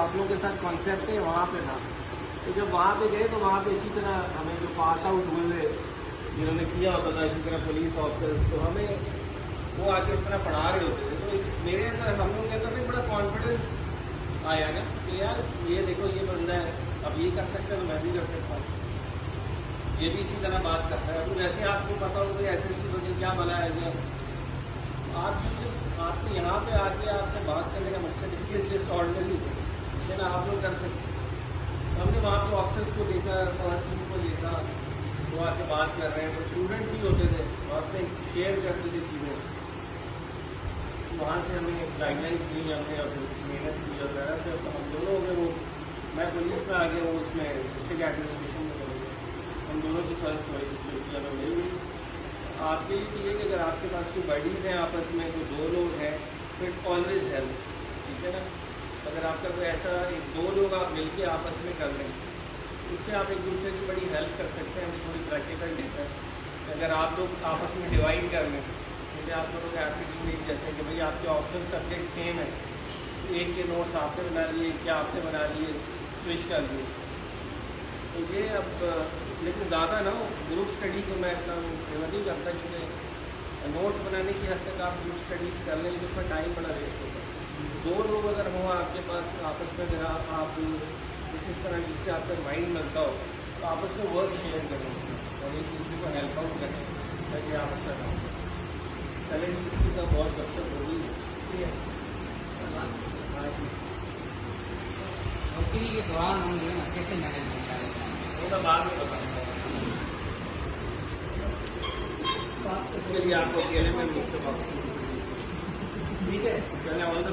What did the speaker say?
आप लोगों के साथ कॉन्सेप्ट है वहाँ पे था। तो जब वहाँ पे गए तो वहाँ पे इसी तरह हमें जो पास आउट हुए जिन्होंने किया होता था इसी तरह पुलिस ऑफिसर्स, तो हमें वो आके इस तरह पढ़ा रहे होते थे। तो मेरे अंदर हम लोगों के अंदर भी बड़ा कॉन्फिडेंस आया ना कि यार ये देखो ये बंदा है, अब ये कर सकता है तो मैं भी कर सकता हूँ, ये भी इसी तरह बात करता है। अब वैसे आपको पता हो कि ऐसे चीज़ होती क्या भला है, आपको यहाँ पे आके आपसे बात करने का मकसद है जस्ट ऑर्डिनरी है ना, आप लोग कर सकते। हमने वहाँ पे ऑफिसर्स को देखा, पॉलिसी को देखा, वो आके बात कर रहे हैं, तो स्टूडेंट्स ही होते थे और अपने शेयर करते थे चीज़ें। वहाँ से हमें गाइडलाइंस दी, हमने और मेहनत की और वगैरह से तो हम दोनों हो गए। वो मैं पुलिस में आ गया, वो उसमें डिस्ट्रिक्ट एडमिनिस्ट्रेशन में चले गए। हम दोनों की फर्स्ट वही अगर मिल गई। आपके लिए ये कि अगर आपके पास कोई बडीज़ हैं आपस में, कोई दो लोग हैं, तो इट ऑलवेज हेल्प, ठीक है ना। अगर आपका कोई ऐसा दो लोग आप मिलके आपस में कर लें, उससे आप एक दूसरे की बड़ी हेल्प कर सकते हैं। हमें थोड़ी प्रैक्टिकल देता है। अगर आप लोग आपस में डिवाइड कर लें, जैसे आप लोगों का एप्लीकेशन जैसे कि भाई आपके ऑप्शन सब्जेक्ट सेम है, एक के नोट्स आपने बना लिए, क्या आपने बना लिए, स्विच कर लिए, तो ये अब लेकिन ज़्यादा ना हो ग्रुप स्टडी को मैं इतना फेवर नहीं करता, क्योंकि नोट्स बनाने की हद तक आप ग्रुप स्टडीज़ कर लें, लेकिन उसमें टाइम बड़ा वेस्ट होता है। दो लोग अगर हों आपके पास आपस में, अगर आप इस तरह जिससे आपका माइंड लगता हो, तो आपस में वर्क शेयर करें और एक दूसरे को हेल्प आउट करें ताकि आप अच्छा काम करें। पहले इसकी सब बहुत गपशप हो गई है, ठीक है। नौकरी के दौरान हम जो है ना कैसे मैनेज करता है वो मैं बाद में बताऊँगा। इसके लिए आपको अकेले में ठीक है, पहले ऑल द